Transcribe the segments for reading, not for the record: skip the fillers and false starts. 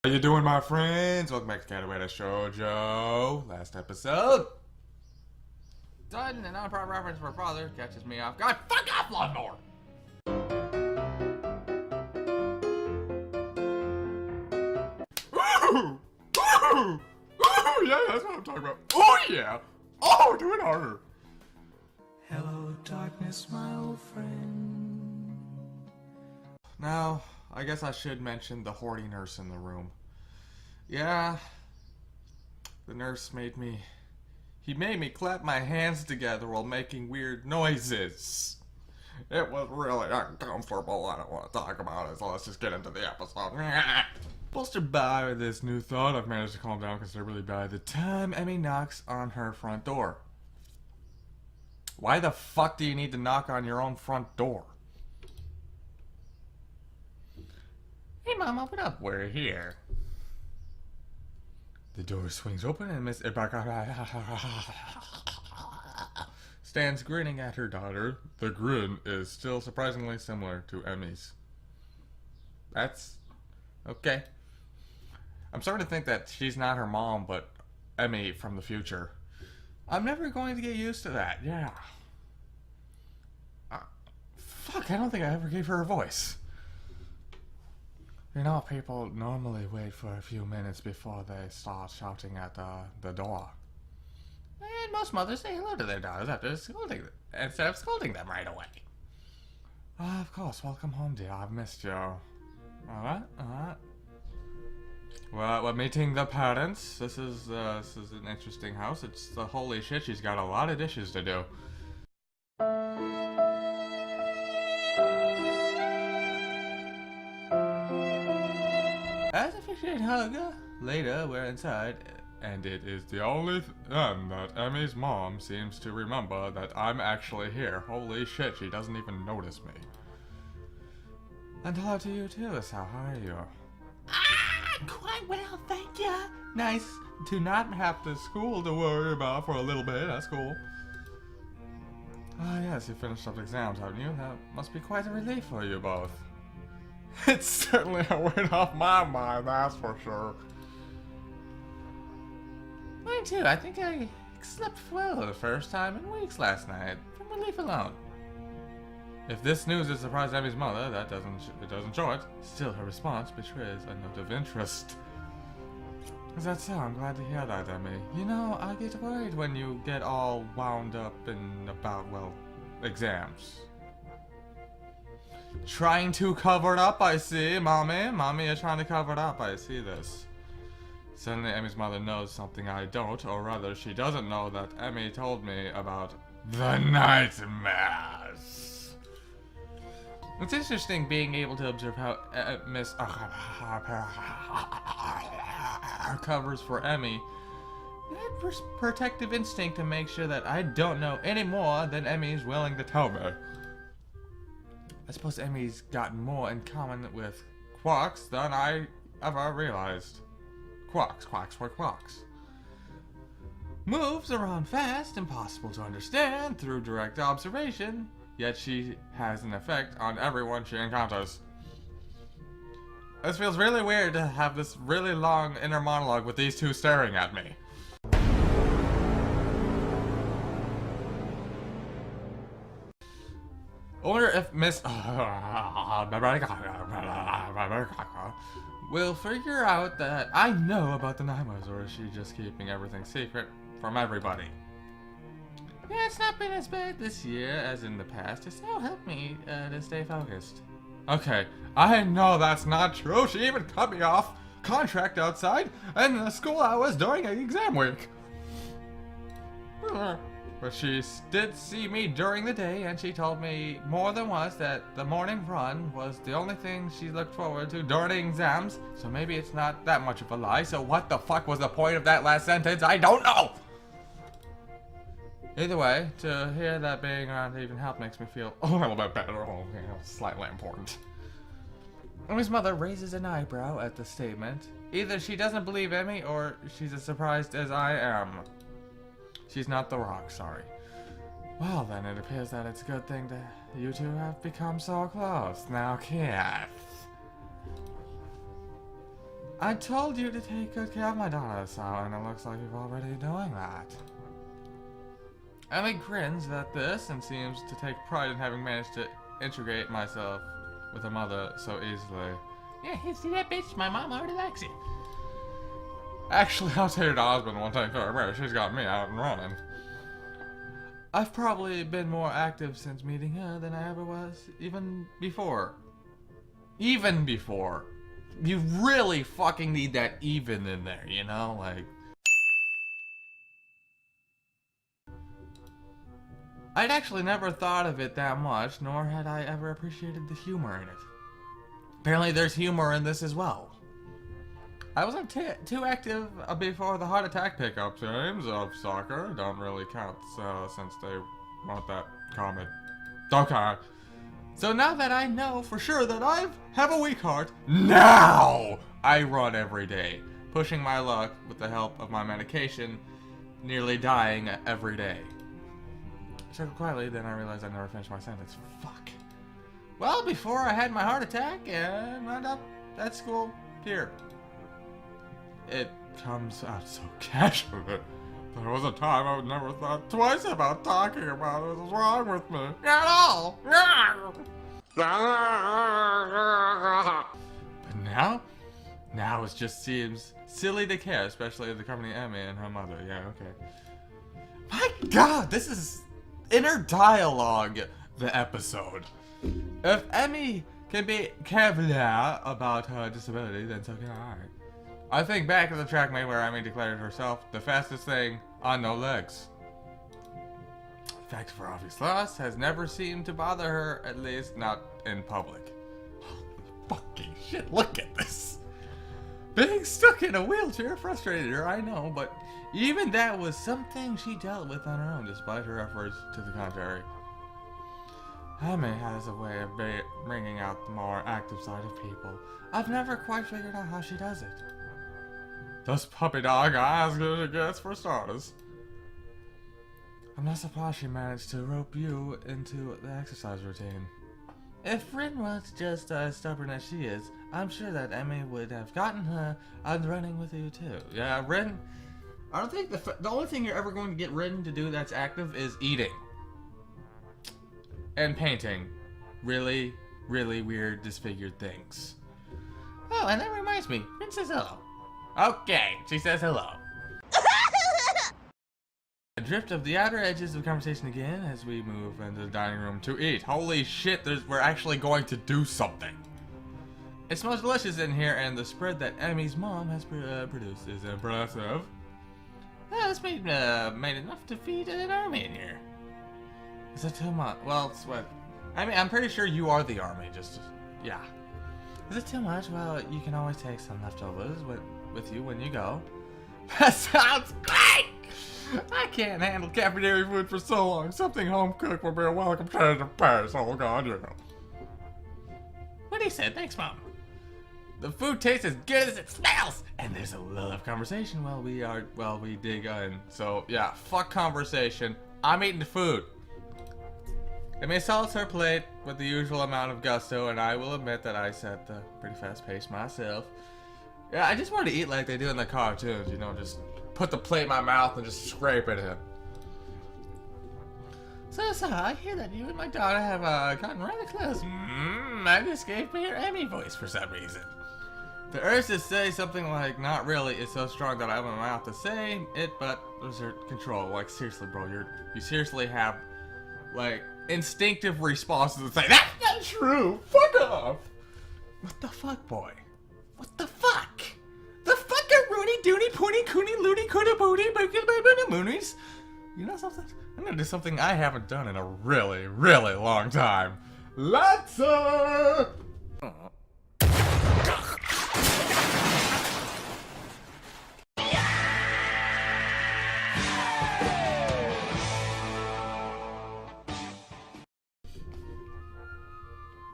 How you doing, my friends? Welcome back to Katawa Shoujo. Last episode. Done, and non-proper reference for father catches me off. God, fuck off, lawnmower! Ooh! Ooh! Ooh! Yeah, that's what I'm talking about. Oh, yeah! Oh, do it harder. Hello, darkness, my old friend. Now, I guess I should mention the horny nurse in the room. Yeah, the nurse made me clap my hands together while making weird noises. It was really uncomfortable. I don't want to talk about it, so let's just get into the episode. Bolstered by this new thought, I've managed to calm down considerably by the time Emmy knocks on her front door. Why the fuck do you need to knock on your own front door? Hey, Mom, open up. We're here. The door swings open and Miss stands grinning at her daughter. The grin is still surprisingly similar to Emmy's. That's okay. I'm starting to think that she's not her mom, but Emmy from the future. I'm never going to get used to that. Yeah. Fuck, I don't think I ever gave her a voice. You know, people normally wait for a few minutes before they start shouting at the door. And most mothers say hello to their daughters instead of scolding them right away. Of course, welcome home, dear. I've missed you. Alright. Well, we're meeting the parents. This is an interesting house. It's the holy shit, she's got a lot of dishes to do. As a fictional hug, later we're inside, and it is the only time that Emmy's mom seems to remember that I'm actually here. Holy shit, she doesn't even notice me. And hello to you too, so how are you? Quite well, thank you. Nice to not have the school to worry about for a little bit, that's cool. Ah yes, you finished up exams, haven't you? That must be quite a relief for you both. It's certainly a weight off my mind, that's for sure. Mine too. I think I slept well the first time in weeks last night, from relief alone. If this news has surprised Emmy's mother, it doesn't show it. Still, her response betrays a note of interest. Is that so? I'm glad to hear that, Emmy. You know, I get worried when you get all wound up in about, well, exams. Trying to cover it up, I see, Mommy. Mommy is trying to cover it up, I see this. Suddenly, Emmy's mother knows something I don't, or rather, she doesn't know that Emmy told me about the nightmares. It's interesting being able to observe how Miss covers for Emmy. That protective instinct to make sure that I don't know any more than Emmy's willing to tell me. I suppose Emmy's gotten more in common with Quarks than I ever realized. Quarks. Moves around fast, impossible to understand through direct observation, yet she has an effect on everyone she encounters. This feels really weird to have this really long inner monologue with these two staring at me. I wonder if Miss will figure out that I know about the nightmares, or is she just keeping everything secret from everybody? Yeah, it's not been as bad this year as in the past. It's now helped me to stay focused. Okay, I know that's not true. She even cut me off contract outside in the school hours during an exam week. But she did see me during the day, and she told me more than once that the morning run was the only thing she looked forward to during exams, so maybe it's not that much of a lie. So what the fuck was the point of that last sentence? I don't know! Either way, to hear that being around to even help makes me feel a little bit better, slightly important. Emmy's mother raises an eyebrow at the statement. Either she doesn't believe Emmy, or she's as surprised as I am. She's not the Rock, sorry. Well, then it appears that it's a good thing that you two have become so close. Now, Keith. I told you to take good care of my daughter, so, and it looks like you're already doing that. Emmy grins at this and seems to take pride in having managed to integrate myself with her mother so easily. Yeah, you see that bitch? My mom already likes it. Actually, I'll tell your husband one thing for her. She's got me out and running. I've probably been more active since meeting her than I ever was, even before. Even before. You really fucking need that even in there, you know? Like... I'd actually never thought of it that much, nor had I ever appreciated the humor in it. Apparently there's humor in this as well. I wasn't too active before the heart attack pickup games of soccer. Don't really count since they weren't that common. Okay. So now that I know for sure that I have a weak heart, now I run every day, pushing my luck with the help of my medication, nearly dying every day. I chuckled quietly, then I realized I never finished my sentence. Fuck. Well, before I had my heart attack and wound up at school here. It comes out so casually. There was a time I would never thought twice about talking about what was wrong with me. At all! But now it just seems silly to care, especially the company Emmy and her mother. Yeah, okay. My god, this is inner dialogue, the episode. If Emmy can be cavalier about her disability, then so can I. I think back to the track meet where Emmy declared herself the fastest thing on no legs. Fact for obvious loss has never seemed to bother her, at least not in public. Holy fucking shit, look at this! Being stuck in a wheelchair frustrated her, I know, but even that was something she dealt with on her own, despite her efforts to the contrary. Emmy has a way of bringing out the more active side of people. I've never quite figured out how she does it. Those puppy dog eyes good she gets for starters. I'm not surprised she managed to rope you into the exercise routine. If Rin was just as stubborn as she is, I'm sure that Emmy would have gotten her on running with you too. Yeah, Rin, I don't think the only thing you're ever going to get Rin to do that's active is eating. And painting. Really, really weird, disfigured things. Oh, and that reminds me. Rin says hello. Okay, she says hello. I drift of the outer edges of conversation again as we move into the dining room to eat. Holy shit, we're actually going to do something. It smells delicious in here, and the spread that Emmy's mom has produced is impressive. Oh, this made enough to feed an army in here. Is it too much? Well, it's what? I mean, I'm pretty sure you are the army, yeah. Is it too much? Well, you can always take some leftovers with you when you go. That sounds great! I can't handle cafeteria food for so long. Something home cooked will be a welcome change of pace. Oh god, yeah. What he said, thanks, Mom. The food tastes as good as it smells! And there's a lot of conversation while we dig in. So, yeah, fuck conversation. I'm eating the food. Emmy salts her plate with the usual amount of gusto, and I will admit that I set the pretty fast pace myself. Yeah, I just want to eat like they do in the cartoons, you know, just put the plate in my mouth and just scrape it in. So, I hear that you and my daughter have gotten rather close. That just gave me your Emmy voice for some reason. The urge to say something like, not really, is so strong that I have my mouth to say it, but exert control. Like, seriously, bro, you seriously have, like, instinctive responses to say, that's not true, fuck off! What the fuck, boy? What the fuck? The fucking Rooney Dooney Pooney Cooney Looney Cooney Booty Moonies? You know something? I'm gonna do something I haven't done in a really, really long time. Let's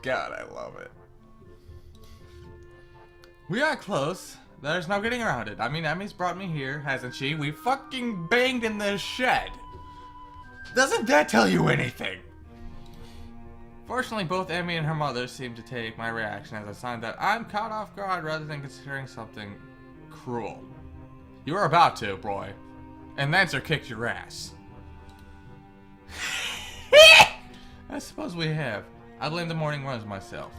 God, I love it. We are close. There's no getting around it. I mean, Emmy's brought me here, hasn't she? We fucking banged in this shed. Doesn't that tell you anything? Fortunately, both Emmy and her mother seem to take my reaction as a sign that I'm caught off guard rather than considering something cruel. You were about to, boy. And Lancer kicked your ass. I suppose we have. I blame the morning runs myself.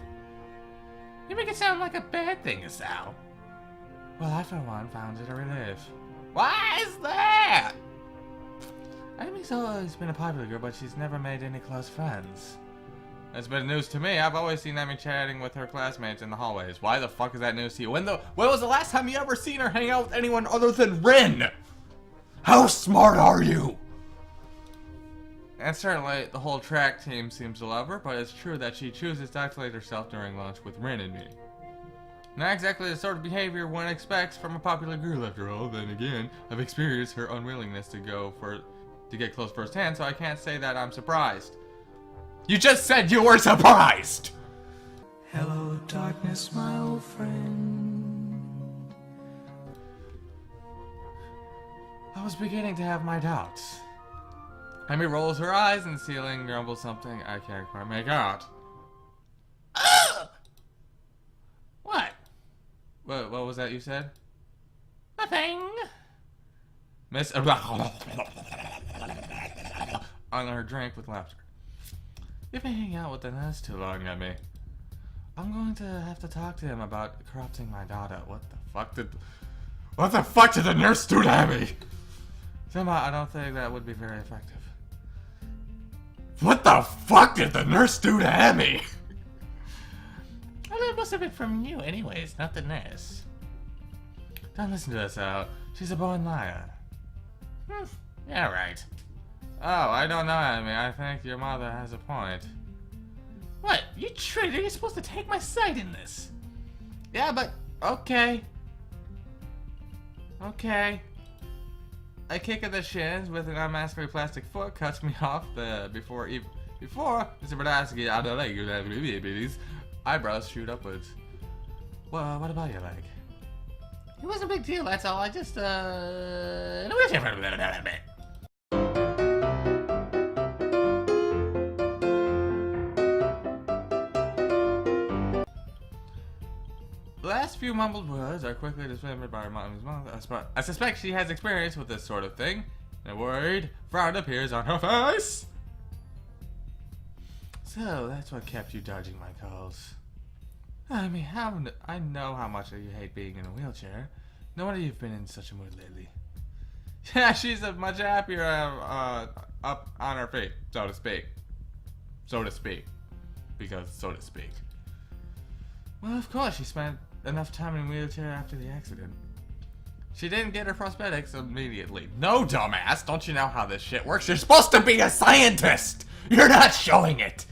You make it sound like a bad thing, Asao. Well, I for one found it a relief. Why is that? Emmy's always been a popular girl, but she's never made any close friends. That's been news to me. I've always seen Emmy chatting with her classmates in the hallways. Why the fuck is that news to you? When was the last time you ever seen her hang out with anyone other than Rin? How smart are you? And certainly, the whole track team seems to love her, but it's true that she chooses to isolate herself during lunch with Rin and me. Not exactly the sort of behavior one expects from a popular girl after all. Then again, I've experienced her unwillingness to get close firsthand, so I can't say that I'm surprised. You just said you were surprised! Hello, darkness, my old friend. I was beginning to have my doubts. Emmy rolls her eyes and the ceiling grumbles something I can't quite make out. What? What was that you said? Nothing. Miss on her drink with laughter. You've been hanging out with the nurse too long, Emmy. I'm going to have to talk to him about corrupting my daughter. What the fuck did the nurse do to Emmy? Somehow, I don't think that would be very effective. What the fuck did the nurse do to Emmy? I learned most of it from you anyways, not the nurse. Don't listen to us out. She's a born liar. Yeah, right. Oh, I don't know, Emmy. I think your mother has a point. What? You traitor, you're supposed to take my side in this. Yeah, but okay. Okay. A kick at the shins with an unmasked plastic foot cuts me off before Mr. Bradowski out of leg. Eyebrows shoot upwards. Well, what about your leg? It wasn't a big deal, that's all. I just, in a wheelchair for a bit. The last few mumbled words are quickly dismembered by her mom's mother. I suspect she has experience with this sort of thing. And a worried frown appears on her face. So, that's what kept you dodging my calls. I mean, I know how much you hate being in a wheelchair. No wonder you've been in such a mood lately. Yeah, she's much happier up on her feet, so to speak. So to speak. Because, so to speak. Well, of course, she spent enough time in a wheelchair after the accident. She didn't get her prosthetics immediately. No, dumbass! Don't you know how this shit works? You're supposed to be a scientist! You're not showing it!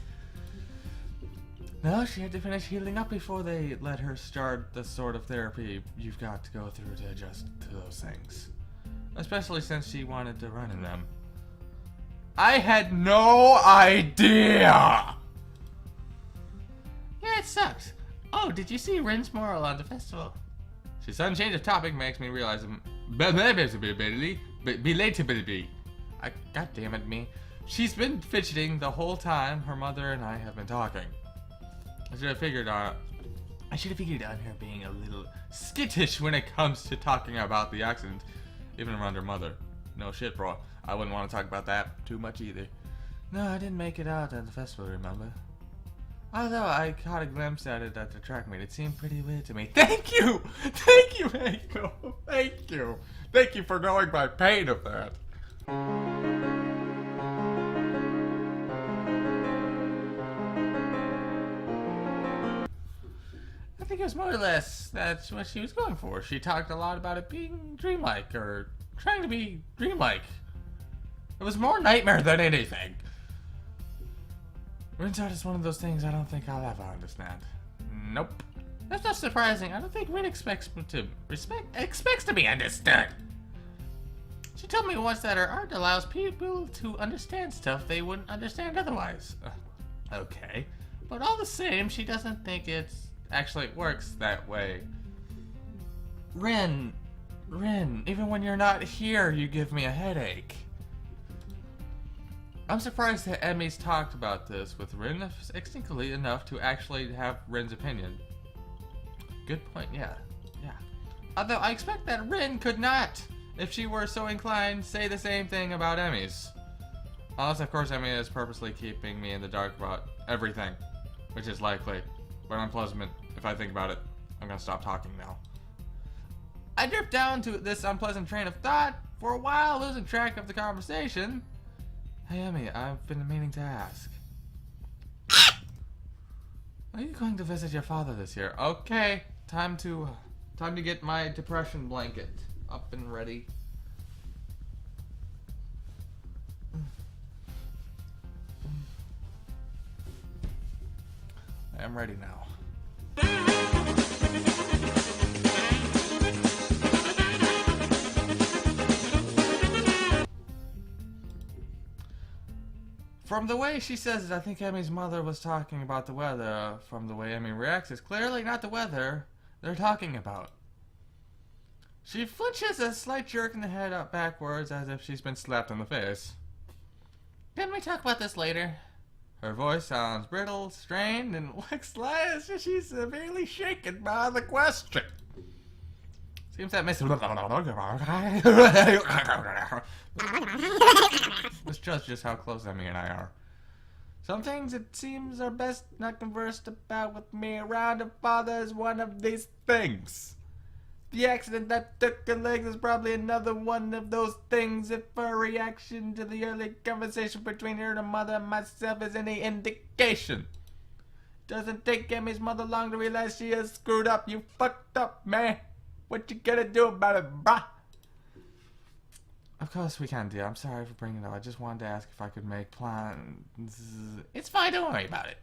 No, she had to finish healing up before they let her start the sort of therapy you've got to go through to adjust to those things. Especially since she wanted to run in them. I had no idea! Yeah, it sucks. Oh, did you see Rin's moral on the festival? She sudden change of topic makes me realize belatability. God damn it, me. She's been fidgeting the whole time her mother and I have been talking. I should have figured on her being a little skittish when it comes to talking about the accident, even around her mother. No shit, bro. I wouldn't want to talk about that too much either. No, I didn't make it out at the festival, remember? Although I caught a glimpse at it at the track meet, it seemed pretty weird to me. Thank you! Thank you, Eiko! Thank you! Thank you for knowing my pain of that. I think it was more or less that's what she was going for. She talked a lot about it being dreamlike, or trying to be dreamlike. It was more nightmare than anything. Rin's art is one of those things I don't think I'll ever understand. Nope. That's not surprising. I don't think Rin expects to be understood. She told me once that her art allows people to understand stuff they wouldn't understand otherwise. Okay. But all the same, she doesn't think it actually works that way. Rin, even when you're not here, you give me a headache. I'm surprised that Emmy's talked about this with Rin extensively enough to actually have Rin's opinion. Good point, yeah. Although I expect that Rin could not, if she were so inclined, say the same thing about Emmy's. Unless, of course, Emmy is purposely keeping me in the dark about everything, which is likely, but unpleasant if I think about it. I'm gonna stop talking now. I drift down to this unpleasant train of thought for a while, losing track of the conversation. Hey, Emmy, I've been meaning to ask. Are you going to visit your father this year? Okay, time to get my depression blanket up and ready. I am ready now. From the way she says it, I think Emmy's mother was talking about the weather. From the way Emmy reacts, it's clearly not the weather they're talking about. She flinches a slight jerk in the head up backwards as if she's been slapped in the face. Can we talk about this later? Her voice sounds brittle, strained, and looks like she's severely shaken by the question. Seems that Miss... Let's judge just how close Emmy and I are. Some things it seems are best not conversed about with me around. A father is one of these things. The accident that took her legs is probably another one of those things. If her reaction to the early conversation between her and her mother and myself is any indication. Doesn't take Emmy's mother long to realize she has screwed up. You fucked up, man. What you gonna do about it, brah? Of course we can, dear. I'm sorry for bringing it up. I just wanted to ask if I could make plans. It's fine, don't worry about it.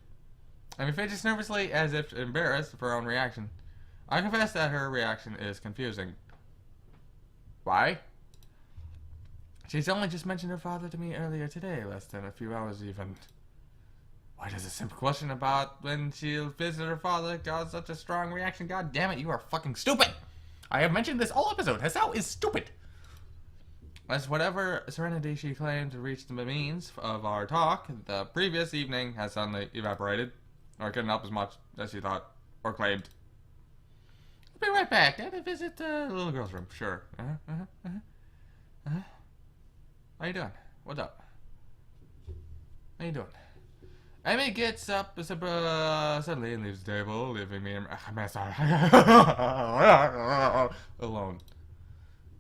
Emmy fidgets nervously as if embarrassed of her own reaction. I confess that her reaction is confusing. Why? She's only just mentioned her father to me earlier today, less than a few hours even. Why does a simple question about when she'll visit her father cause such a strong reaction? God damn it, you are fucking stupid! I have mentioned this all episode. Hasao is stupid! As whatever serenity she claimed to reach the means of our talk, the previous evening has suddenly evaporated, or couldn't help as much as she thought, or claimed. I'll be right back. I had to visit the little girl's room. Sure. How you doing? What's up? How you doing? Emmy gets up suddenly and leaves the table, leaving me alone.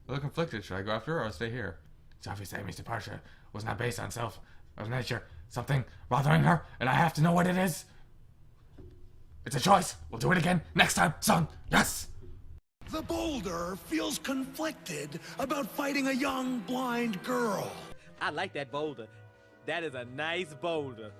A little conflicted. Should I go after her or stay here? It's obvious that Amy's departure was not based on self or nature. Something bothering her, and I have to know what it is. It's a choice. We'll do it again next time, son. Yes! The boulder feels conflicted about fighting a young blind girl. I like that boulder. That is a nice boulder.